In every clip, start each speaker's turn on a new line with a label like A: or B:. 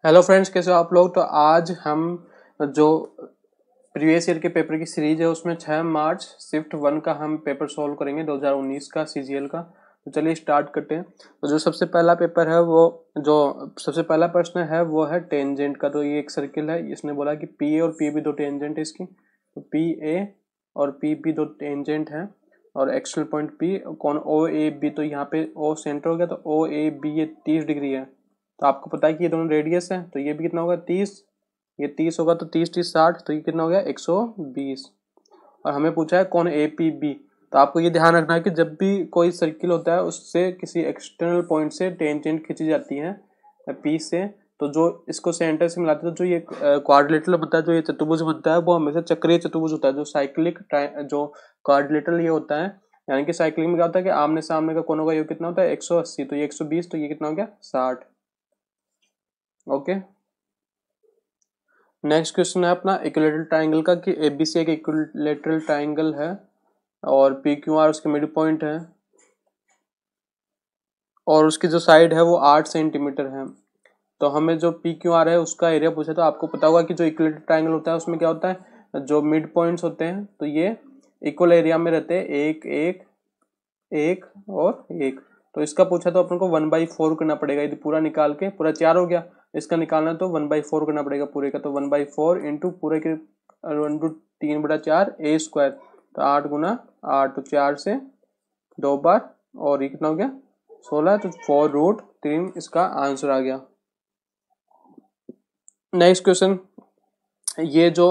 A: Hello friends, कैसे हो आप लोग। तो आज हम जो प्रीवियस ईयर के पेपर की सीरीज है उसमें 6 मार्च शिफ्ट 1 का हम पेपर सॉल्व करेंगे 2019 का सीजीएल का। तो चलिए स्टार्ट करते हैं। तो जो सबसे पहला पेपर है वो जो सबसे पहला प्रश्न है वो है टेंजेंट का। तो ये एक सर्किल है, इसने बोला कि पी ए और पी बी दो टेंजेंट है इसकी। तो पी ए और पी बी दो टेंजेंट है और एक्सटर्नल पॉइंट पी कौन ओ ए बी। तो यहाँ पे ओ सेंटर हो गया, तो ओ ए बी ये 30 डिग्री है। तो आपको पता है कि ये दोनों रेडियस है, तो ये भी कितना होगा 30, ये 30 होगा तो 30 30 60, तो ये कितना हो गया 120। और हमें पूछा है कौन ए पी बी। तो आपको ये ध्यान रखना है कि जब भी कोई सर्किल होता है उससे किसी एक्सटर्नल पॉइंट से टेंजेंट खींची जाती है पी से, तो जो इसको सेंटर से मिलाते हैं तो जो ये क्वाड्रिलेटरल बनता है, जो ये चतुर्भुज बनता है वो हमेशा चक्रीय चतुर्भुज होता है। जो साइक्लिक जो क्वाड्रिलेटरल ये होता है, यानी कि साइक्लिक में क्या होता है कि आमने सामने का कोनों का योग कितना होता है 180, तो ये 120, तो ये कितना हो गया 60। ओके, नेक्स्ट क्वेश्चन है अपना इक्विलेटरल ट्राइंगल का कि एबीसी एक इक्विलेटरल ट्राइंगल है और पी क्यू आर उसके मिड पॉइंट है और उसकी जो साइड है वो 8 सेंटीमीटर है। तो हमें जो पी क्यू आर है उसका एरिया पूछा। तो आपको पता होगा कि जो इक्विलेटरल ट्राइंगल होता है उसमें क्या होता है, जो मिड पॉइंट्स होते हैं तो ये इक्वल एरिया में रहते हैं, एक एक एक और एक। तो इसका पूछा तो अपन को 1/4 करना पड़ेगा। यदि पूरा निकाल के पूरा 4 हो गया, इसका निकालना तो 1/4 करना पड़ेगा पूरे का। तो 1/4 इंटू पूरे के 3/4 ए स्क्वायर, तो 8 गुना 8, तो 4 से 2 बार और ये कितना हो गया 16, तो 4√3 इसका आंसर आ गया। नेक्स्ट क्वेश्चन, ये जो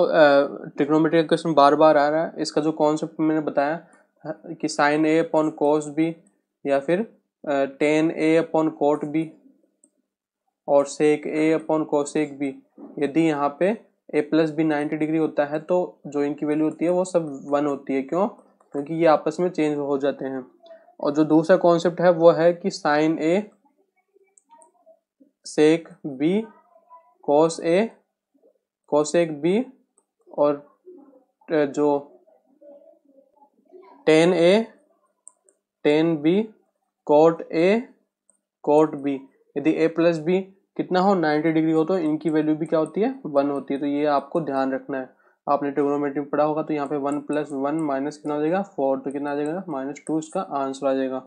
A: ट्रिग्नोमेट्री का क्वेश्चन बार बार आ रहा है, इसका जो कॉन्सेप्ट मैंने बताया कि साइन ए अपॉन कोस बी या फिर टेन ए अपॉन कोट बी और सेक ए अपॉन कोसेक बी। यदि यहाँ पे ए प्लस बी 90 डिग्री होता है तो जो इनकी वैल्यू होती है वो सब 1 होती है। क्यों? क्योंकि ये आपस में चेंज हो जाते हैं। और जो दूसरा कॉन्सेप्ट है वो है कि sine a sec b cos a cosec b और जो tan a tan b cot a cot b. यदि ए प्लस बी कितना हो 90 डिग्री हो तो इनकी वैल्यू भी क्या होती है 1 होती है। तो ये आपको ध्यान रखना है। आपने ट्रिग्नोमेट्री में पढ़ा होगा। तो यहाँ पे 1 + 1 माइनस कितना हो जाएगा 4, तो कितना आ जाएगा -2 इसका आंसर आ जाएगा।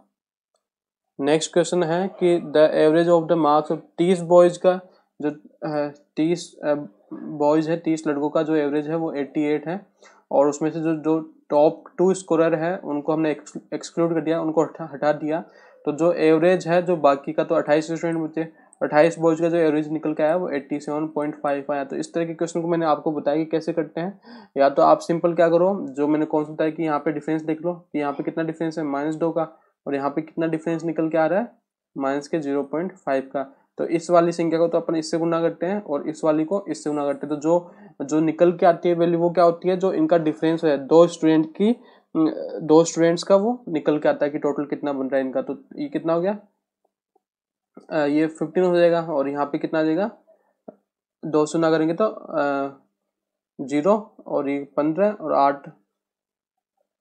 A: नेक्स्ट क्वेश्चन है कि the average of the marks of 30 boys का जो 30 बॉयज है, 30 लड़कों का जो एवरेज है वो 88 है। और उसमें से जो जो टॉप 2 स्कोरर है उनको हमने एक्सक्लूड कर दिया, उनको हटा दिया। तो जो एवरेज है जो बाकी का, तो 28 स्टूडेंट बचे, 28 बॉयज का जो एवरेज निकल के आया वो 87.5 आया। तो इस तरह के क्वेश्चन को मैंने आपको बताया कि कैसे करते हैं। या तो आप सिंपल क्या करो, जो मैंने कौन सा बताया कि यहाँ पे डिफरेंस देख लो कि यहाँ पे कितना डिफरेंस है -2 का, और यहाँ पे कितना डिफरेंस निकल के आ रहा है माइनस के 0.5 का। तो इस वाली संख्या को तो अपन इससे गुना करते हैं और इस वाली को इससे गुना करते हैं। तो जो जो निकल के आती है वैल्यू वो क्या होती है, जो इनका डिफरेंस है दो स्टूडेंट्स का, वो निकल के आता है कि टोटल कितना बन रहा है इनका। तो ये कितना हो गया, ये 15 हो जाएगा। और यहाँ पे कितना आ जाएगा, 2 से गुना करेंगे तो 0 और ये 15 और 8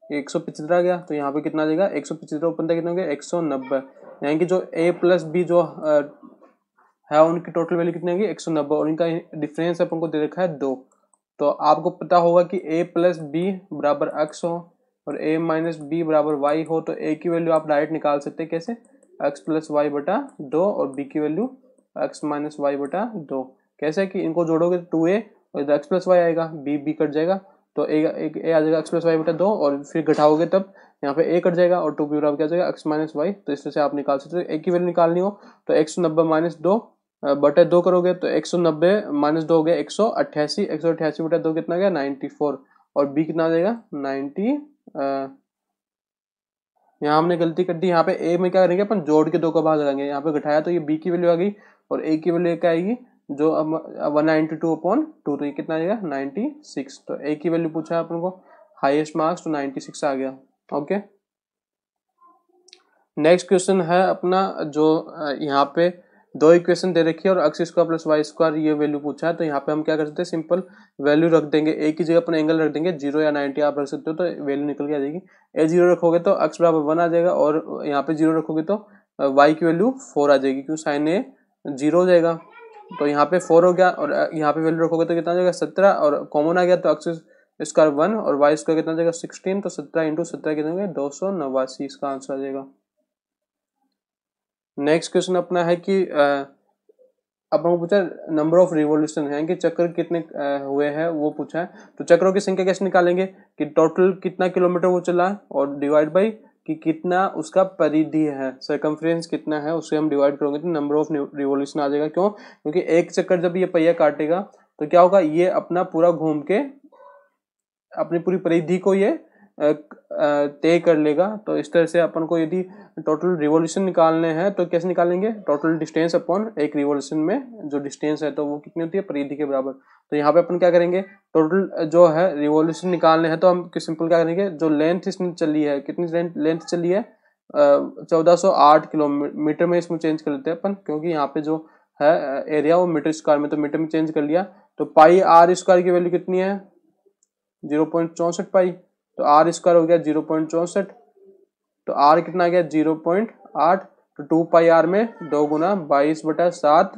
A: 175 आ गया। तो यहाँ पे कितना आ जाएगा 175 और 15 कितना हो गया 190। यानी कि जो ए प्लस बी जो है उनकी टोटल वैल्यू कितनी होगी 190 और इनका डिफरेंस अपन को दे रखा है 2। तो आपको पता होगा कि a प्लस बी बराबर x हो और a माइनस बी बराबर y हो, तो a की वैल्यू आप डायरेक्ट निकाल सकते हैं कैसे, x प्लस वाई बटा 2 और b की वैल्यू x माइनस वाई बटा 2। कैसे कि इनको जोड़ोगे तो 2a और इधर x प्लस वाई आएगा, b कट जाएगा, तो a आ जाएगा x प्लस वाई बटा 2 और फिर घटाओगे तब यहाँ पे a कट जाएगा और 2b बराबर क्या जाएगा x माइनस वाई। तो इस तरह से आप निकाल सकते हो। a की वैल्यू निकालनी हो तो 190 माइनस 2 बटे 2 करोगे तो 190 माइनस 2 हो गया 188, 188 बटे 2 कितना गया 94 और b कितना आ जाएगा 90। यहाँ हमने गलती कर दी, यहाँ पे a में क्या करेंगे अपन जोड़ के 2 का भाग लगाएंगे, यहाँ पे घटाया तो ये b की वैल्यू आ गई और a की वैल्यू क्या आएगी जो 192/2, तो ये कितना आ जाएगा 96। तो a की वैल्यू पूछा है अपन को, हाईएस्ट मार्क्स, तो 96 आ गया। ओके, नेक्स्ट क्वेश्चन है अपना जो यहाँ पे दो इक्वेशन दे रखी है और x square plus y square ये वैल्यू पूछा है। तो यहाँ पे हम क्या कर सकते हैं, सिंपल वैल्यू रख देंगे। ए की जगह अपन एंगल रख देंगे 0 या 90 आप रख सकते हो, तो वैल्यू निकल के आ जाएगी। ए 0 रखोगे तो x बराबर 1 आ जाएगा और यहाँ पे 0 रखोगे तो y की वैल्यू 4 आ जाएगी, क्योंकि साइन ए 0 हो जाएगा। तो यहाँ पे 4 हो गया और यहाँ पे वैल्यू रखोगे तो कितना हो जाएगा 17 और कॉमन आ गया तो एक्स स्क्वायर 1 और वाई स्क्वायर कितना हो जाएगा 16 तो 17 इंटू 17 कितना हो गया 289 इसका आंसर आ जाएगा। नेक्स्ट क्वेश्चन अपना है कि अपन को पूछा नंबर ऑफ रिवॉल्यूशन है कि चक्र कितने हुए हैं वो पूछा है। तो चक्रों की संख्या कैसे निकालेंगे कि टोटल कितना किलोमीटर वो चला और डिवाइड बाई कि कितना उसका परिधि है, सर्कमफ्रेंस कितना है, उसे हम डिवाइड करोगे तो नंबर ऑफ रिवॉल्यूशन आ जाएगा। क्यों? क्योंकि एक चक्कर जब ये पहिया काटेगा तो क्या होगा, ये अपना पूरा घूम के अपनी पूरी परिधि को ये तय कर लेगा। तो इस तरह से अपन को यदि टोटल रिवॉल्यूशन निकालने हैं तो कैसे निकालेंगे, टोटल डिस्टेंस अपॉन एक रिवॉल्यूशन में जो डिस्टेंस है तो वो कितनी होती है, परिधि के बराबर। तो यहाँ पे अपन क्या करेंगे, टोटल जो है रिवॉल्यूशन निकालने हैं तो हम सिंपल क्या करेंगे, जो लेंथ इसमें चली है, कितनी लेंथ चली है 1408 किलोमीटर में इसमें चेंज कर लेते हैं अपन, क्योंकि यहाँ पे जो है एरिया वो मीटर स्क्वायर में, तो मीटर में चेंज कर लिया। तो पाई आर स्क्वायर की वैल्यू कितनी है 0.64 पाई, तो आर स्क्वायर हो गया 0.64, तो आर कितना आ गया 0.8, तो 2 पाई आर में 2 गुना 22/7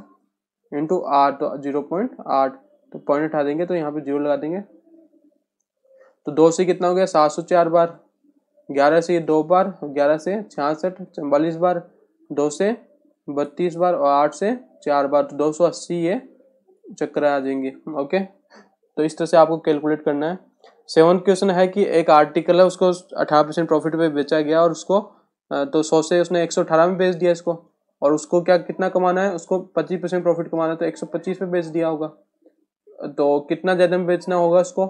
A: इंटू आर तो 0.8, तो पॉइंट उठा देंगे तो यहाँ पे 0 लगा देंगे। तो 2 से कितना हो गया 704 बार, 11 से 2 बार, 11 से 66 44 बार, 2 से 32 बार और 8 से 4 बार, तो 280 ये चक्कर आ जाएंगे। ओके, तो इस तरह से आपको कैलकुलेट करना है। 7th क्वेश्चन है कि एक आर्टिकल है उसको 18% प्रॉफिट पे बेचा गया और उसको तो 100 से उसने 118 में बेच दिया इसको, और उसको क्या कितना कमाना है, उसको 25% प्रॉफिट कमाना है तो 125 पे बेच दिया होगा। तो कितना ज्यादा में बेचना होगा उसको,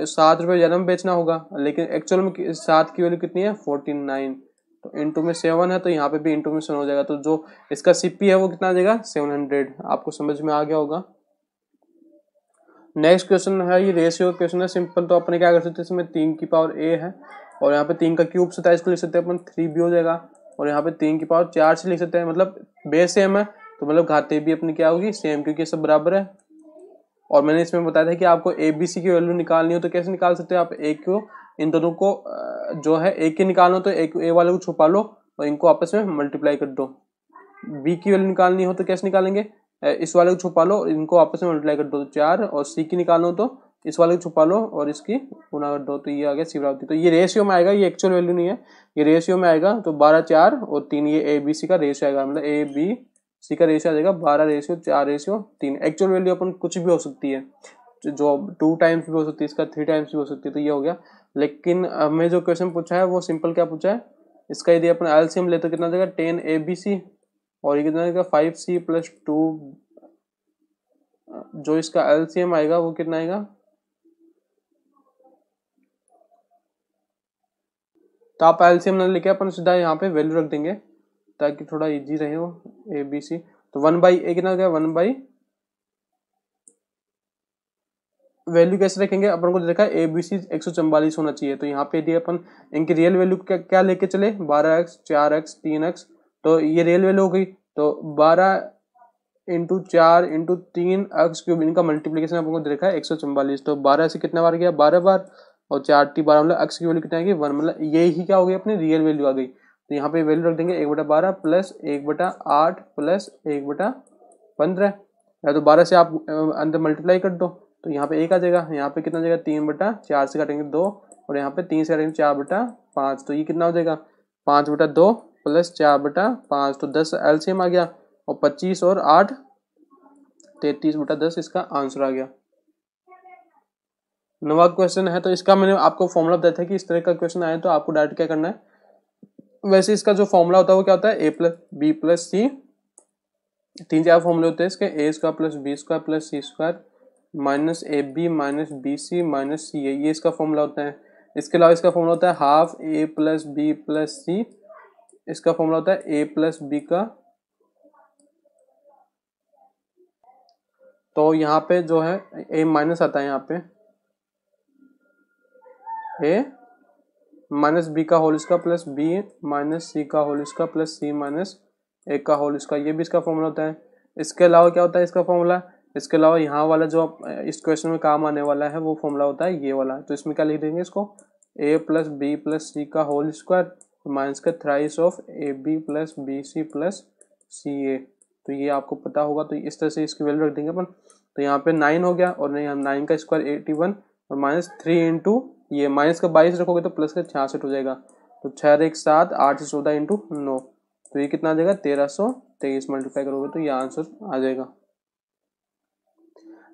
A: 7 रुपये ज्यादा में बेचना होगा, लेकिन एक्चुअल में 7 की वैल्यू कितनी है 49, तो इंटू में 7 है तो यहाँ पे भी इंटू में 7 हो जाएगा। तो जो इसका सीपी है वो कितना आ जाएगा 700। आपको समझ में आ गया होगा। नेक्स्ट क्वेश्चन है ये रेशियो क्वेश्चन है, सिंपल। तो अपने क्या कर सकते हैं, इसमें 3 की पावर a है और यहाँ पे 3 का क्यूब 27 को लिख सकते हैं अपन, 3b हो जाएगा, और यहाँ पे 3 की पावर 4 से लिख सकते हैं, मतलब बेस सेम है तो मतलब घाते भी अपनी क्या होगी सेम, क्योंकि सब बराबर है। और मैंने इसमें बताया था कि आपको ए बी सी की वैल्यू निकालनी हो तो कैसे निकाल सकते हो आप, ए को इन दोनों को जो है ए की निकालना हो तो एक ए वाले को छुपा लो और इनको आपस में मल्टीप्लाई कर दो। बी की वैल्यू निकालनी हो तो कैसे निकालेंगे, इस वाले को छुपा लो इनको आपस में मल्टीप्लाई कर दो तो 4, और सी की निकालना हो तो इस वाले को छुपा लो और इसकी गुना कर दो, तो ये आ गया सी बराबर। तो ये रेशियो में आएगा, ये एक्चुअल वैल्यू नहीं है, ये रेशियो में आएगा। तो 12 4 और 3 ये ए बी सी का रेशियो आएगा, मतलब ए बी सी का रेशियो आ जाएगा 12:4:3। एक्चुअल वैल्यू अपन कुछ भी हो सकती है, जो 2 टाइम्स भी हो सकती है, इसका 3 टाइम्स भी हो सकती है, तो ये हो गया। लेकिन हमें जो क्वेश्चन पूछा है वो सिंपल क्या पूछा है, इसका यदि अपन एलसीएम ले तो कितना आ जाएगा 10 ABC और ये कितना आएगा 5C + 2, जो इसका एलसीएम आएगा वो कितना आएगा, तो आप एलसीएम ना लेके अपन सीधा यहाँ पे वैल्यू रख देंगे ताकि थोड़ा इजी रहे वो ABC। तो 1/a कितना हो गया 1/, वैल्यू कैसे रखेंगे, अपन को देखा है ABC 144 होना चाहिए, तो यहाँ पे यदि अपन इनकी रियल वैल्यू क्या लेके चले 12x 4x 3x, तो ये रियल वैल्यू हो गई। तो 12 इंटू 4 इंटू 3 x क्यूब, इनका मल्टीप्लीकेशन आपको देखा है 144, तो 12 से कितना बार गया 12 बार और 4×12 मतलब x की वैल्यू कितना आएगी 1, मतलब ये ही क्या हो गई अपनी रियल वैल्यू आ गई। तो यहाँ पे वैल्यू रख देंगे 1/12 प्लस 1/8 प्लस 1/15, या तो 12 से आप अंदर मल्टीप्लाई कर दो तो यहाँ पे 1 आ जाएगा, यहाँ पे कितना जाएगा 3/4 से काटेंगे 2 और यहाँ पे 3 से काटेंगे 4/5, तो ये कितना हो जाएगा 5/2 प्लस 4/5, तो 10 एलसीएम आ गया और 25 और 8 33/10 इसका आंसर आ गया। 9वां क्वेश्चन है, तो इसका मैंने आपको फॉर्मूला बताया था कि इस तरह का क्वेश्चन आए तो आपको डायरेक्ट क्या करना है, वैसे इसका जो फॉर्मूला होता है वो क्या होता है a + b + c, 3-4 फॉर्मूले होते हैं इसके, a² + b² + c² minus AB minus BC minus CA, ये इसका फॉर्मूला होता है। इसके अलावा इसका फॉर्मूला होता है हाफ A + B + C, इसका फॉर्मूला होता है A + B का, तो यहाँ पे जो है A माइनस आता है, यहाँ पे A माइनस B का होल इसका प्लस B माइनस C का होल इसका प्लस C माइनस A का होल इसका, ये भी इसका फॉर्मूला होता है। इसके अलावा क्या होता है इसका फॉर्मूला, इसके अलावा यहाँ वाला जो इस क्वेश्चन में काम आने वाला है वो फॉर्मूला होता है ये वाला, तो इसमें क्या लिख देंगे इसको A + B + C का होल स्क्वायर माइनस का thrice of AB + BC + CA, तो ये आपको पता होगा, तो इस तरह से इसकी वैल्यू रख देंगे अपन। तो यहाँ पे 9 हो गया, और नहीं, हम 9 का स्क्वायर 81 और -3 इंटू ये माइनस का 22 रखोगे तो प्लस का 66 हो जाएगा। तो 6 1 7 8 से 14 इंटू 9, तो ये कितना आ जाएगा 1323 मल्टीप्लाई करोगे तो ये आंसर आ जाएगा।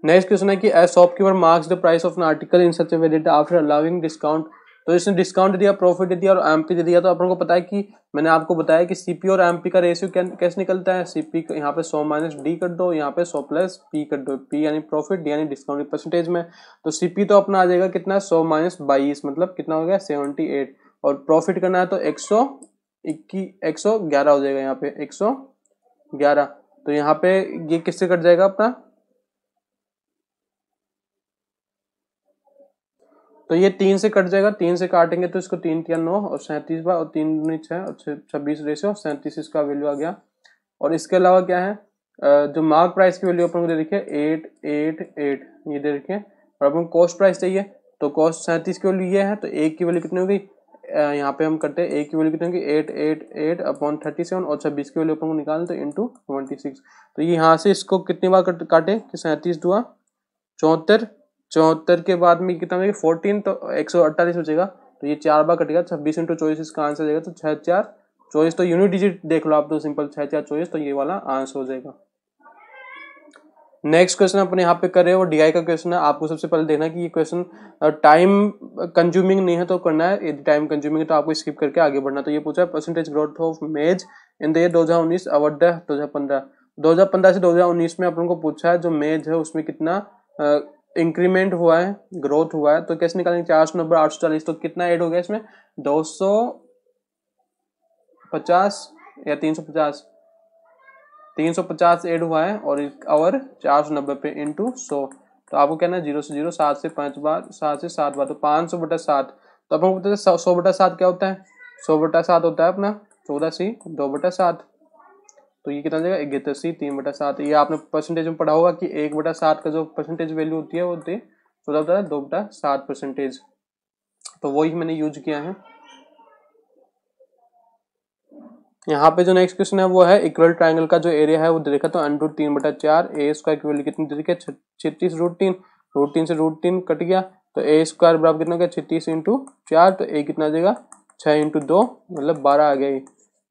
A: नेक्स्ट क्वेश्चन है कि as shopkeeper marks the price of an article in such a way that after allowing discount, तो इसने डिस्काउंट दिया, प्रॉफिट दिया और एमपी दे दिया। तो अपन को पता है कि मैंने आपको बताया कि सीपी और एमपी का रेशियो कैसे निकलता है। सीपी यहाँ पे 100 माइनस डी कर दो, यहाँ पे 100 प्लस पी कर दो, पी यानी प्रॉफिट, डी यानी डिस्काउंट परसेंटेज में। तो सीपी तो अपना आ जाएगा कितना 100 माइनस 22, मतलब कितना हो गया 78, और प्रॉफिट करना है तो 111 हो जाएगा, यहाँ पे 111। तो यहाँ पे ये किससे कट जाएगा अपना, तो ये 3 से कट जाएगा, 3 से काटेंगे तो इसको 3 3 9 और 37 बार, और 3 दूनी 6 और 26 रेशियो 37 इसका वैल्यू आ गया। और इसके अलावा क्या है, जो मार्क प्राइस की वैल्यू अपन को दे रखी है 888, ये दे रखी है। और अपन कॉस्ट प्राइस चाहिए, तो कॉस्ट 37 की वैल्यू ये है, तो एक की वैल्यू कितनी होगी, यहाँ पे हम करते हैं एक की वैल्यू कितनी होगी 888 अपॉन 37, और 26 की वैल्यू अपन को निकालें तो इंटू 26। तो ये यहाँ से इसको कितनी बार काटे कि 37 दुआ 74, 74 के बाद में कितना होगा 14, तो 148 बचेगा। तो ये 4 बार कटेगा, 26 इंटू 24 इसका आंसर जाएगा। तो 6 4 24, तो यूनिट डिजिट देख लो आप, तो सिंपल 6 4 24, तो ये वाला आंसर हो जाएगा। नेक्स्ट क्वेश्चन अपन यहाँ पे कर रहे हैं वो डीआई का क्वेश्चन है। आपको सबसे पहले देखना कि ये क्वेश्चन टाइम कंज्यूमिंग नहीं है तो करना है, यदि टाइम कंज्यूमिंग है तो आपको स्किप करके आगे बढ़ना। तो ये पूछा है परसेंटेज ग्रोथ ऑफ मेज इन द ईयर 2019 अवॉर्ड 2015 से 2019 में अपन को पूछा है जो मेज है उसमें कितना इंक्रीमेंट हुआ है, ग्रोथ हुआ है। तो कैसे निकालेंगे, 490 840, तो कितना ऐड हो गया इसमें 250 या 350, 350 ऐड हुआ है, और 490 पे इंटू 100। तो आपको कहना है 0 से 0 7 से 5 बार, 7 से 7 बार, तो 500/7। तो अपन को पता है 100/7 क्या होता है, 100/7 होता है अपना 14C2/7। तो ये कितना जाएगा 71C 3/7। ये आपने परसेंटेज में पढ़ा होगा कि 1/7 का जो परसेंटेज वैल्यू होती है वो होती है 2/7 तो वही मैंने यूज किया है। यहाँ पे जो नेक्स्ट क्वेश्चन है वो है इक्वल ट्रायंगल का जो एरिया है वो देखा, तो √3/4 ए स्क्वायर की वैल्यू कितनी दे रखी है 36√3, √3 से √3 कट गया, तो ए स्क्वायर बराबर कितना हो गया 36 इंटू 4, तो ए कितना आ जाएगा 6 इंटू 2 मतलब 12 आ गया।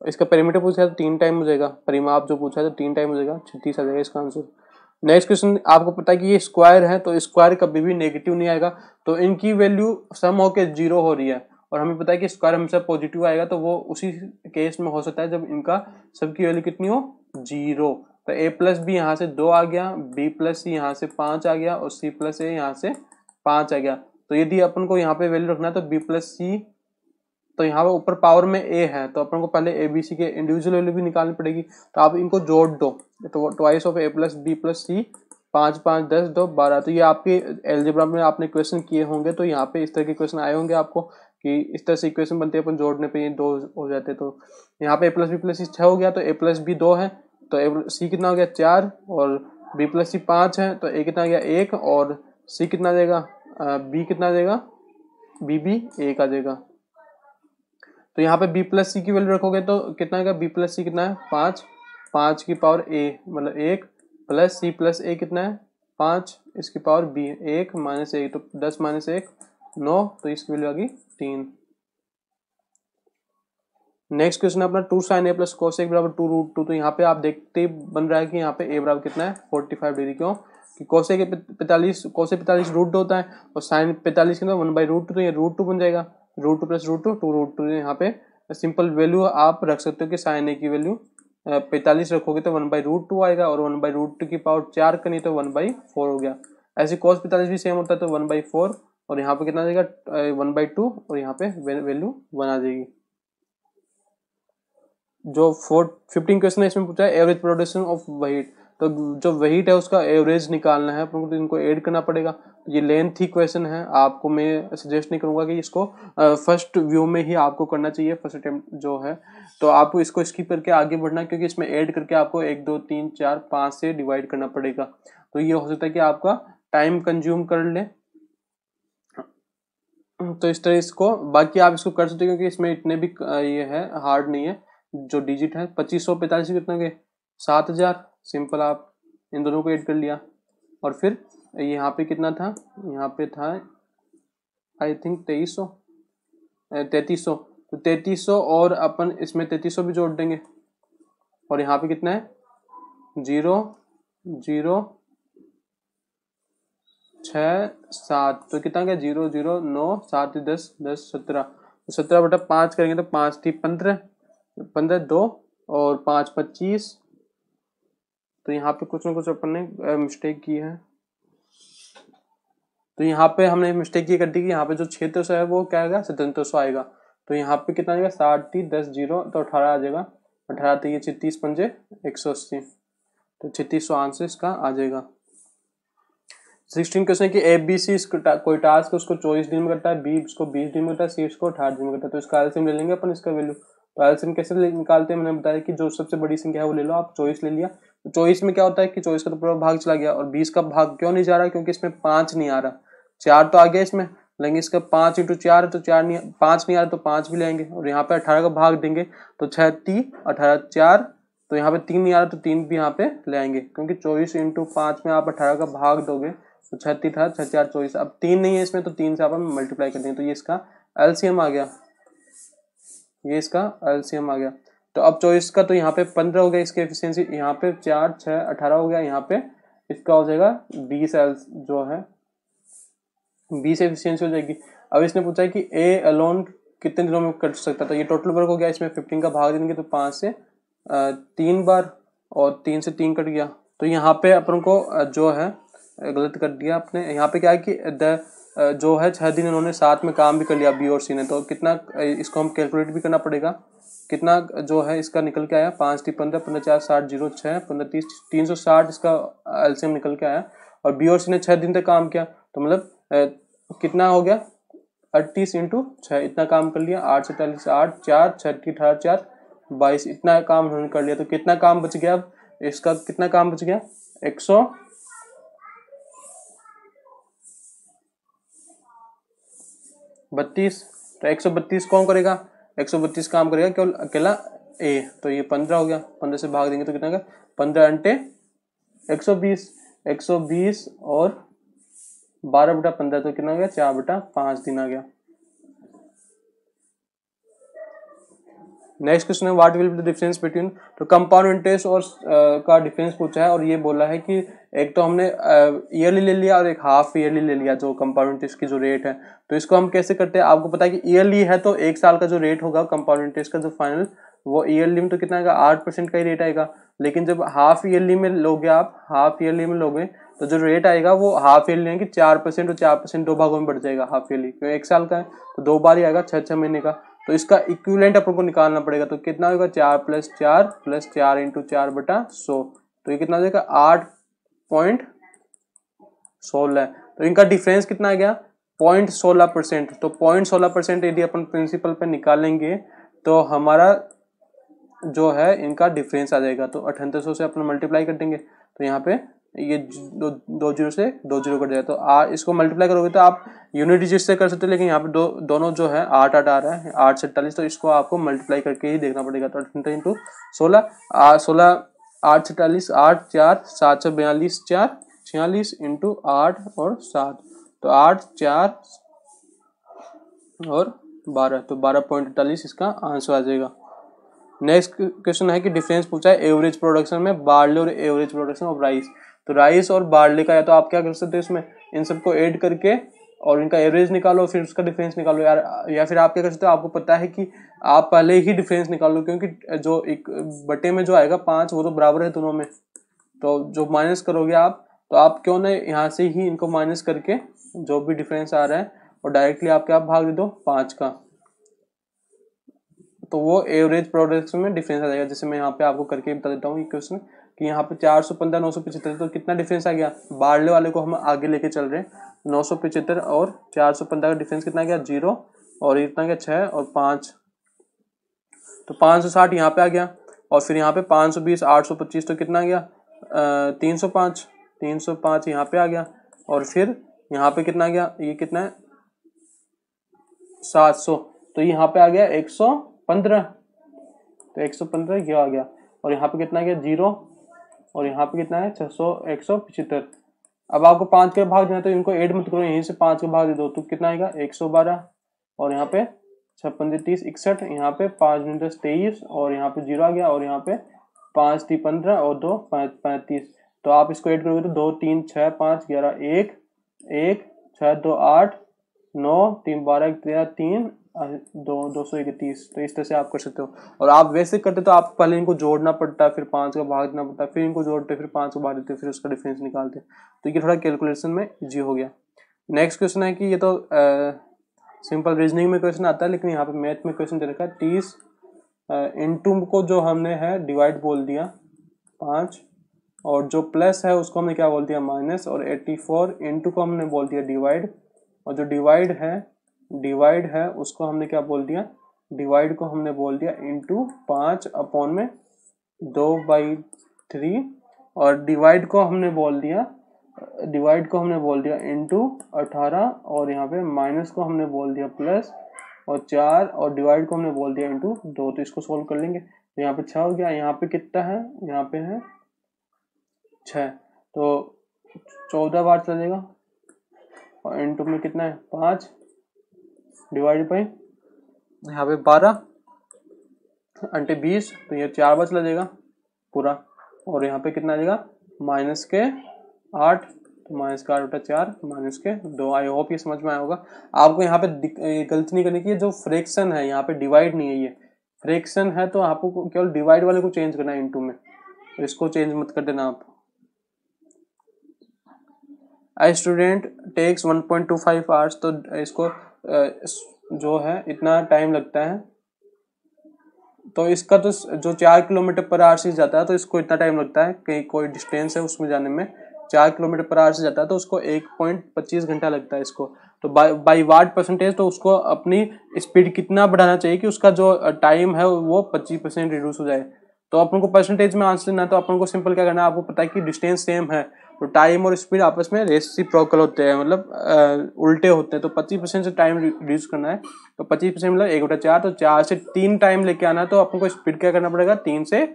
A: इसका पेरीमीटर पूछा है तो 3 टाइम हो जाएगा, परिमाप जो पूछा है तो 3 टाइम हो जाएगा, 36 आ जाएगा इसका आंसर। नेक्स्ट क्वेश्चन आपको पता है कि ये स्क्वायर है, तो स्क्वायर कभी भी नेगेटिव नहीं आएगा, तो इनकी वैल्यू सम होकर 0 हो रही है, और हमें पता है कि स्क्वायर हमेशा पॉजिटिव आएगा, तो वो उसी केस में हो सकता है जब इनका सबकी वैल्यू कितनी हो 0। तो a प्लस बी यहाँ से 2 आ गया, b प्लस सी यहाँ से 5 आ गया, और c प्लस ए यहाँ से 5 आ गया। तो यदि अपन को यहाँ पे वैल्यू रखना है तो b प्लस सी, तो यहाँ पे ऊपर पावर में a है, तो अपन को पहले ए बी सी के इंडिविजुअल वैल्यू भी निकालनी पड़ेगी, तो आप इनको जोड़ दो, तो twice of a plus b plus c, 5 5 10 2 12। तो ये आपके एलजेब्रा में आपने क्वेश्चन किए होंगे, तो यहाँ पे इस तरह के क्वेश्चन आए होंगे आपको कि इस तरह से इक्वेशन बनते हैं, अपन जोड़ने पे ये 2 हो जाते हैं। तो यहाँ पे a प्लस बी प्लस सी 6 हो गया, तो a प्लस बी 2 है, तो c कितना हो गया 4, और b प्लस सी 5 है, तो a कितना आ गया 1, और c कितना आ जाएगा b कितना आ जाएगा b भी 1 आ जाएगा। तो यहाँ पे b प्लस सी की वैल्यू रखोगे तो कितना आएगा, b प्लस सी कितना है 5, 5 की पावर a मतलब 1, प्लस c प्लस a कितना है 5, इसकी पावर b 1 माइनस 1, तो 10 माइनस 1 9, तो इसकी वैल्यू आ गई 3। नेक्स्ट क्वेश्चन है अपना 2 sin a plus cos a बराबर 2√2। तो यहाँ पे आप देखते ही बन रहा है कि यहाँ पे a बराबर कितना है 45 डिग्री। क्यों कि cos a के 45 √2 होता है, और sin 45 कितना 1/√2, तो ये √2 बन जाएगा, √2 प्लस √2 2√2। यहाँ पे सिंपल वैल्यू आप रख सकते हो कि sin a की वैल्यू 45 रखोगे तो 1/√2 आएगा, और 1/√2 की पावर 4 करनी तो 1/4 हो गया। ऐसे cos 45 भी सेम होता है, तो 1/4, और यहाँ पे कितना आ जाएगा 1/2, और यहाँ पे वैल्यू 1 आ जाएगी। जो 15 क्वेश्चन है इसमें पूछा है एवरेज प्रोडक्शन ऑफ व्हीट, तो जो व्हीट है उसका एवरेज निकालना है अपन को, तो इनको ऐड करना पड़ेगा। तो ये लेंथी क्वेश्चन है, आपको मैं सजेस्ट नहीं करूंगा कि इसको फर्स्ट व्यू में ही आपको करना चाहिए, फर्स्ट अटेम्प्ट जो है, तो आपको इसको स्किप करके आगे बढ़ना, क्योंकि इसमें ऐड करके आपको 1 2 3 4 5 से डिवाइड करना पड़ेगा। तो ये हो सकता है कि आपका टाइम कंज्यूम कर ले, तो इस तरह इसको, बाकी आप इसको कर सकते हो क्योंकि इसमें इतने भी ये है हार्ड नहीं है। जो डिजिट है 2545 कितना के 7000, सिंपल आप इन दोनों को ऐड कर लिया। और फिर यहाँ पे कितना था, यहाँ पे था आई थिंक 3300, तो 3300 और अपन इसमें 3300 भी जोड़ देंगे। और यहाँ पे कितना है 0 0 6 7, तो कितना गया 0 0 9 7 10 10 17, तो 17/5 करेंगे तो 5 थी 15 15 2 और 5 25। तो यहाँ पे कुछ ना कुछ अपन ने मिस्टेक की है। तो यहाँ पे हमने मिस्टेक ये कर दी कि यहाँ पे जो 600 है वो क्या आएगा 1700 आएगा। तो यहाँ पे कितना आएगा 60 10 0 तो 18 आ जाएगा। 18 तो ये 36 पंजे 180, तो 3600 आंसर इसका आ जाएगा। 16 क्वेश्चन की ABC कोई टास्क है उसको 24 दिन में करता है, B उसको 20 दिन में करता है, C उसको 18 दिन में करता है। तो इसका एलसीएम ले लेंगे अपन इसका वैल्यू। तो एलसीएम कैसे निकालते हैं मैंने बताया कि जो सबसे बड़ी संख्या है वो ले लो आप। 24 ले लिया, तो 24 में क्या होता है कि 24 का तो पूरा भाग चला गया, और 20 का भाग क्यों नहीं जा रहा, क्योंकि इसमें 5 नहीं आ रहा। 4 तो आ गया इसमें, लेकिन इसका 5 × 4 है तो 4 नहीं, 5 नहीं आ रहा तो 5 भी लेंगे। और यहाँ पे 18 का भाग देंगे तो 6 3 18 4, तो यहाँ पे 3 नहीं आ रहा तो 3 भी यहाँ पे ले आएंगे, क्योंकि 24 × 5 में आप 18 का भाग दोगे तो 36 था 6 4 24। अब 3 नहीं है इसमें तो 3 से आप मल्टीप्लाई कर देंगे, तो ये इसका एलसीएम आ गया, ये इसका एलसीएम आ गया। तो अब 24 का तो यहाँ पे 15 हो गया इसकी एफिशिएंसी, यहाँ पे 4 6 18 हो गया, यहाँ पे इसका हो जाएगा 20 जो है 20 एफिशिएंसी हो जाएगी। अब इसने पूछा है कि ए अलोन कितने दिनों में कट सकता है, तो ये टोटल वर्क हो गया, इसमें 15 का भाग देंगे तो 5 से 3 बार, और 3 से 3 कट गया। तो यहाँ पे अपन को जो है गलत कर दिया आपने। यहाँ पे क्या है कि जो है 6 दिन इन्होंने साथ में काम भी कर लिया बी और सी ने, तो कितना इसको हम कैलकुलेट भी करना पड़ेगा। कितना जो है इसका निकल के आया 5 3 15 15 4 60 0 6 15 30 360 इसका एलसीएम निकल के आया। और बी और सी ने 6 दिन तक काम किया, तो मतलब कितना हो गया 38 × 6 इतना काम कर लिया। 8 से 40 8 4 6 18 4 22 इतना काम उन्होंने कर लिया। तो कितना काम बच गया, अब इसका कितना काम बच गया 132। तो 132 कौन करेगा, 132 काम करेगा केवल अकेला ए, तो ये 15 हो गया। 15 से भाग देंगे तो कितना होगा 15 × 120 120 और 12/15 तो कितना हो गया 4/5 दिन आ गया। नेक्स्ट क्वेश्चन है what will be the difference between, तो कंपाउंड इंटरेस्ट और का डिफरेंस पूछा है, और ये बोला है कि एक तो हमने ईयरली ले लिया और एक हाफ ईयरली ले लिया जो कंपाउंड इंटरेस्ट की जो रेट है। तो इसको हम कैसे करते हैं, आपको पता है कि ईयरली है तो 1 साल का जो रेट होगा कंपाउंड इंटरेस्ट का जो फाइनल, वो ईयरली में तो कितना आएगा 8% का ही रेट आएगा। लेकिन जब हाफ ईयरली में लोगे आप, हाफ ईयरली में लोगे तो जो रेट आएगा वो हाफ ईयरली है कि 4% और 4% 2 भागों में बढ़ जाएगा हाफ ईयरली, क्योंकि 1 साल का है तो 2 बार ही आएगा 6 महीने का। तो इसका इक्विवेलेंट अपन को निकालना पड़ेगा, तो कितना होगा 4 + 4 + 4 × 4/100, तो ये कितना हो जाएगा 8.16। तो इनका डिफरेंस कितना आ गया 0.16%। तो 0.16% यदि अपन प्रिंसिपल पे निकालेंगे तो हमारा जो है इनका डिफरेंस आ जाएगा। तो 7800 से अपन मल्टीप्लाई कर देंगे तो यहाँ पे ये 2 0 से 2 0 कट जाएगा। तो इसको मल्टीप्लाई करोगे तो आप यूनिट डिजिट से कर सकते हो, लेकिन यहाँ पे दोनों जो है 8 8 आ रहा है 8 से 48, तो इसको आपको मल्टीप्लाई करके ही देखना पड़ेगा। तो 18 × 16 16 8 से 48 8 4 7 से 42 4 46 × 8 और 7, तो 8 4 और 12, तो 12.48 इसका आंसर आ जाएगा। नेक्स्ट क्वेश्चन है कि डिफरेंस पूछा है एवरेज प्रोडक्शन में बार्ले और एवरेज प्रोडक्शन ऑफ राइस। तो राइस और बार्ले का या तो आप क्या कर सकते हो इसमें इन सबको ऐड करके और इनका एवरेज निकालो फिर उसका डिफरेंस निकालो यार, या फिर आप क्या कर सकते हो, आपको पता है कि आप पहले ही डिफरेंस निकालो, क्योंकि जो एक बटे में जो आएगा 5 वो तो बराबर है दोनों में, तो जो माइनस करोगे आप तो आप क्यों ना यहाँ से ही इनको माइनस करके जो भी डिफरेंस आ रहा है और डायरेक्टली आप क्या भाग दे दो 5 का, तो वो एवरेज प्रोडक्शन में डिफरेंस आ जाएगा। जैसे मैं यहाँ पे आपको करके बता देता हूँ ये क्वेश्चन कि यहाँ पे 415 975, तो कितना डिफरेंस आ गया, बार्ले वाले को हम आगे लेके चल रहे हैं 975 और 415 का डिफरेंस कितना गया 0 और इतना गया 6 और 5, तो 560 यहाँ पे आ गया। और फिर यहाँ पे 520 825 तो कितना गया 305 यहाँ पे आ गया। और फिर यहाँ पे कितना गया, ये कितना है 700, तो यहाँ पे आ गया 115, तो 115 ये आ गया। और यहाँ पे कितना गया 0 और यहाँ पे कितना है 175। अब आपको 5 के भाग देना तो इनको ऐड मत करो, यहीं से 5 के भाग दे दो तो कितना आएगा 112 और यहाँ पे 56 30 61, यहाँ पे 5 10 23 और यहाँ पे 0 आ गया और यहाँ पे 5 3 15 और 2 5 35। तो आप इसको ऐड करोगे तो 2 3 6 5 11 1 1 6 2 8 9 3 12 13 3 2 231। तो इस तरह से आप कर सकते हो। और आप वैसे करते तो आप पहले इनको जोड़ना पड़ता, फिर 5 का भाग देना पड़ता, फिर इनको जोड़ते, फिर 5 को भाग देते, फिर उसका डिफरेंस निकालते। तो ये थोड़ा कैलकुलेशन में इजी हो गया। नेक्स्ट क्वेश्चन है कि ये तो सिंपल रीजनिंग में क्वेश्चन आता है, लेकिन यहाँ पे मैथ में क्वेश्चन दे रखा है 30 इंटू को जो हमने है डिवाइड बोल दिया 5 और जो प्लस है उसको हमने क्या बोल दिया माइनस, और 84 इंटू को हमने बोल दिया डिवाइड, और जो डिवाइड है उसको हमने क्या बोल दिया, डिवाइड को हमने बोल दिया इंटू 5 अपॉन में 2/3 और डिवाइड को हमने बोल दिया इंटू 18 और यहाँ पे माइनस को हमने बोल दिया प्लस और 4 और डिवाइड को हमने बोल दिया इंटू 2। तो इसको सोल्व कर लेंगे तो यहाँ पे 6 हो गया, यहाँ पे कितना है, यहाँ पे है 6 तो 14 बार चलेगा और इंटू में कितना है 5 डिवाइड बाई यहाँ पे 12 अंटे 20 तो ये 4 बार चला जाएगा पूरा और यहाँ पे कितना आ जाएगा माइनस के 8 तो माइनस का 8 बटा 4 माइनस के 2। आई होप ये समझ में आया होगा। आपको यहाँ पे गलती नहीं करनी की, जो फ्रैक्शन है यहाँ पे डिवाइड नहीं है, ये फ्रैक्शन है तो आपको केवल डिवाइड वाले को चेंज करना है इंटू में, तो इसको चेंज मत कर देना आप। आई स्टूडेंट टेक्स 1.25 आवर्स, तो इसको जो है इतना टाइम लगता है, तो इसका तो जो 4 किलोमीटर पर आवर से जाता है तो इसको इतना टाइम लगता है, कहीं कोई डिस्टेंस है उसमें जाने में 4 किलोमीटर पर आवर से जाता है तो उसको 1.25 घंटा लगता है इसको। तो बाई वाट परसेंटेज तो उसको अपनी स्पीड कितना बढ़ाना चाहिए कि उसका जो टाइम है वो 25% रिड्यूस हो जाए। तो अपन को परसेंटेज में आंसर देना है तो अपन को सिंपल क्या करना है, आपको पता है कि डिस्टेंस सेम है तो टाइम और स्पीड आपस में रेसिप्रोकल होते हैं, मतलब उल्टे होते हैं। तो 25% से टाइम रिड्यूस करना है तो 25% मतलब 1/4, तो 4 से 3 टाइम लेके आना है तो अपन को स्पीड क्या करना पड़ेगा 3 से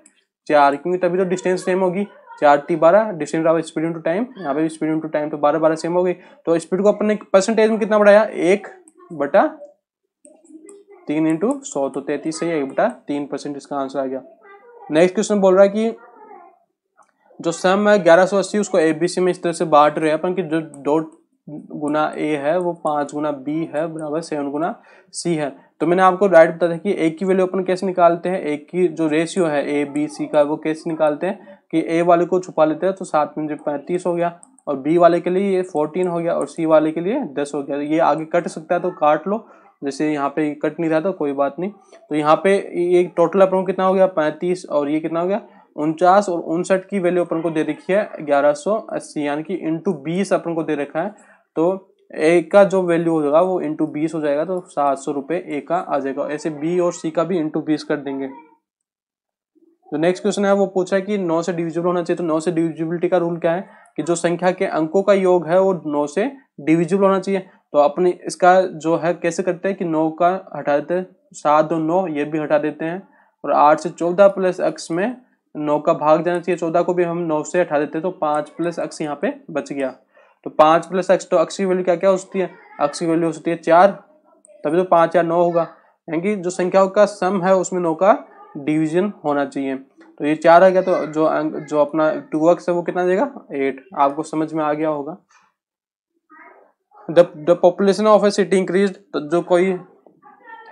A: 4, क्योंकि तभी तो डिस्टेंस सेम होगी। 4 3 12 डिस्टेंस बराबर स्पीड इंटू टाइम, यहाँ पे भी स्पीड इंटू टाइम तो 12 12 सेम हो गई। तो स्पीड को अपन ने परसेंटेज में कितना बढ़ाया 1/3 इंटू 100 तो 33 से 1/3% इसका आंसर आ गया। नेक्स्ट क्वेश्चन बोल रहा है कि जो सम है 1180 उसको एबीसी में इस तरह से बांट रहे हैं अपन कि जो डॉट गुना ए है वो 5 गुना बी है बराबर 7 गुना सी है। तो मैंने आपको राइट बताया था कि ए की वैल्यू अपन कैसे निकालते हैं, ए की जो रेशियो है ए बी सी का वो कैसे निकालते हैं कि ए वाले को छुपा लेते हैं तो 7 में 35 हो गया और बी वाले के लिए ये 14 हो गया और सी वाले के लिए 10 हो गया। ये आगे कट सकता है तो काट लो, जैसे यहाँ पे कट नहीं रहा तो कोई बात नहीं। तो यहाँ पे ये टोटल अपन को कितना हो गया 35 और ये कितना हो गया 49 और 59 की वैल्यू अपन को दे रखी है 1180 यानी कि इंटू 20 अपन को दे रखा है। तो ए का जो वैल्यू होगा वो इंटू 20 हो जाएगा तो 700 रुपये ए का आ जाएगा। ऐसे बी और सी का भी इंटू 20 कर देंगे। जो नेक्स्ट क्वेश्चन है वो पूछा है कि 9 से डिविजिबल होना चाहिए। तो 9 से डिविजिबिलिटी का रूल क्या है कि जो संख्या के अंकों का योग है वो 9 से डिविजिबल होना चाहिए। तो अपने इसका जो है कैसे करते हैं कि 9 का हटा देते हैं, 7 2 9 ये भी हटा देते हैं और 8 से 14 प्लस एक्स में 9 का भाग जाना चाहिए, 14 को भी हम 9 से हटा देते हैं तो 5 प्लस एक्स यहाँ पे बच गया। तो 5 प्लस एक्स, तो एक्स की वैल्यू क्या क्या हो सकती है, एक्स की वैल्यू हो सकती है 4, तभी तो 5 या 9 होगा, यानी कि जो संख्याओं का सम है उसमें 9 का डिवीजन होना चाहिए। तो ये 4 आ गया तो जो अपना 2x है वो कितना देगा 8। आपको समझ में आ गया होगा। The population of A city increase, तो जो कोई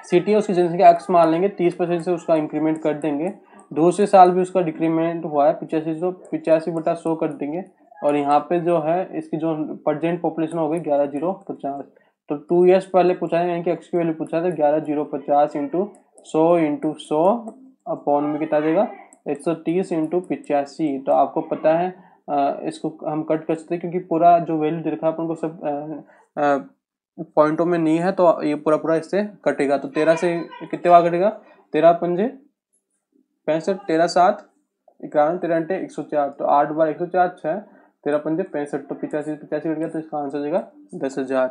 A: सिटी है उसकी जनसंख्या x मान लेंगे, 30% से उसका इंक्रीमेंट कर देंगे। दूसरे साल भी उसका डिक्रीमेंट हुआ है 85/100 कर देंगे और यहाँ पे जो है इसकी जो प्रेजेंट पॉपुलेशन हो गई 11050। तो 2 ईयर्स पहले पूछा है यानी कि एक्स की वैल्यू पूछा था 11050 इंटू 100 अपॉन में कितना देगा 130 इंटू 85। तो आपको पता है इसको हम कट कर सकते हैं क्योंकि पूरा जो वैल्यू दे रखा है अपन को सब पॉइंटों में नहीं है तो ये पूरा इससे कटेगा। तो 13 से कितने बार कटेगा 13 पंजे 65, 13 7 51, 13 अंटे 104, तो 8 बार 104 6 13 पंजे 65, तो 85 कट गया तो इसका आंसर देगा 10,000।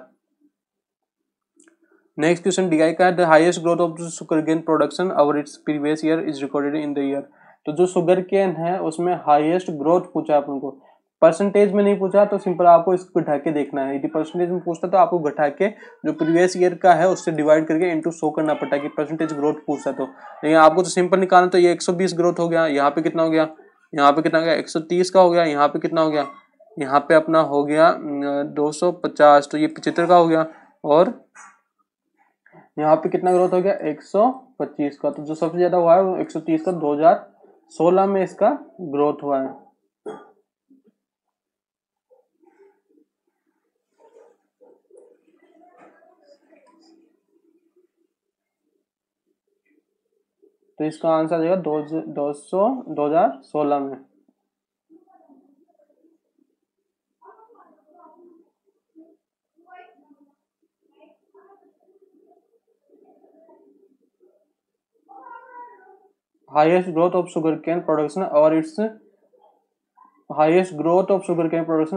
A: नेक्स्ट क्वेश्चन डीआई का है the highest growth of sugarcane production over it's previous year is recorded in the year. तो जो शुगर केन है उसमें हाईएस्ट ग्रोथ पूछा है अपन को, परसेंटेज में नहीं पूछा, तो सिंपल आपको इसको घटा के देखना है। यदि परसेंटेज में पूछता तो आपको घटा के जो प्रीवियस ईयर का है उससे डिवाइड करके इनटू 100 करना पड़ता है कि परसेंटेज ग्रोथ पूछता। तो लेकिन आपको तो सिंपल निकालना, तो ये 120 ग्रोथ हो गया, यहाँ पे कितना हो गया, यहाँ पे कितना हो गया 130 का हो गया, यहाँ पे कितना हो गया, यहाँ पे अपना हो गया 250, तो ये 75 का हो गया, और यहाँ पे कितना ग्रोथ हो गया 125 का। तो जो सबसे ज्यादा हुआ है वो 130 का 2016 में इसका ग्रोथ हुआ है। तो इसका आंसर आ जाएगा 2016 में। Highest growth of sugarcane production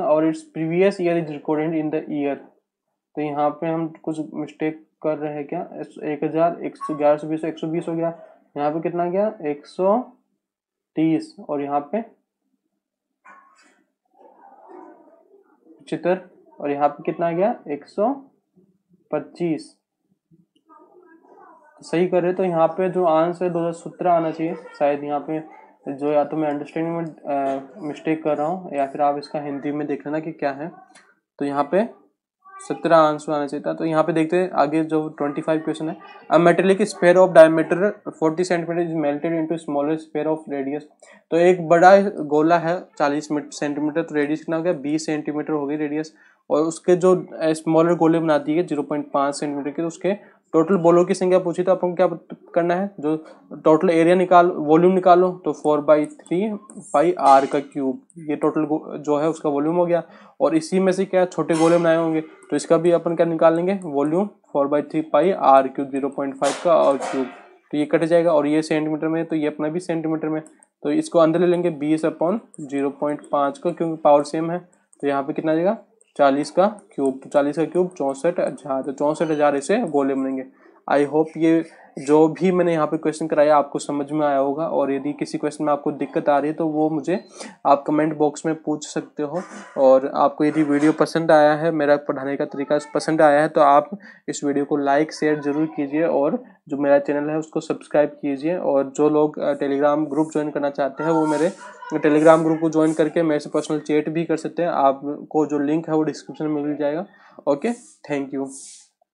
A: और its previous year is recorded in the year. तो यहाँ पे हम कुछ मिस्टेक कर रहे हैं क्या, 1120 120 हो गया, यहाँ पे कितना गया 130, और यहाँ पे 75, और यहाँ पे कितना गया 125। सही कर रहे, तो यहाँ पे जो आंसर 2017 आना चाहिए शायद। यहाँ पे जो या तो मैं अंडरस्टैंडिंग में मिस्टेक कर रहा हूँ, या फिर आप इसका हिंदी में देख लेना कि क्या है। तो यहाँ पे 17 आंसर आना चाहिए था। तो यहाँ पे देखते हैं आगे जो 25 क्वेश्चन है। A metallic sphere of diameter 40 centimetre is melted into smaller sphere of radius. तो एक बड़ा गोला है 40 सेंटीमीटर, तो रेडियस कितना हो गया 20 सेंटीमीटर हो गई रेडियस, और उसके जो स्मॉलर गोले बना दिए 0.5 सेंटीमीटर के, तो उसके टोटल बॉलों की संख्या पूछी। तो अपन क्या करना है, जो टोटल एरिया वॉल्यूम निकालो, तो 4/3 पाई r का क्यूब, ये टोटल जो है उसका वॉल्यूम हो गया। और इसी में से क्या छोटे गोले बनाए होंगे, तो इसका भी अपन क्या निकाल लेंगे वॉल्यूम, 4/3 पाई r क्यूब 0.5 का और क्यूब, तो ये कट जाएगा। और ये सेंटीमीटर में, तो ये अपना भी सेंटीमीटर में, तो इसको अंदर ले लेंगे 20/0.5 का, क्योंकि पावर सेम है। तो यहाँ पे कितना आ जाएगा 40 का क्यूब, तो 40 का क्यूब 64,000, तो 64,000 ऐसे गोले बनेंगे। आई होप ये जो भी मैंने यहाँ पे क्वेश्चन कराया आपको समझ में आया होगा, और यदि किसी क्वेश्चन में आपको दिक्कत आ रही है तो वो मुझे आप कमेंट बॉक्स में पूछ सकते हो। और आपको यदि वीडियो पसंद आया है, मेरा पढ़ाने का तरीका पसंद आया है, तो आप इस वीडियो को लाइक शेयर जरूर कीजिए, और जो मेरा चैनल है उसको सब्सक्राइब कीजिए। और जो लोग टेलीग्राम ग्रुप ज्वाइन करना चाहते हैं वो मेरे टेलीग्राम ग्रुप को ज्वाइन करके मेरे से पर्सनल चैट भी कर सकते हैं। आपको जो लिंक है वो डिस्क्रिप्शन में मिल जाएगा। Okay, thank you.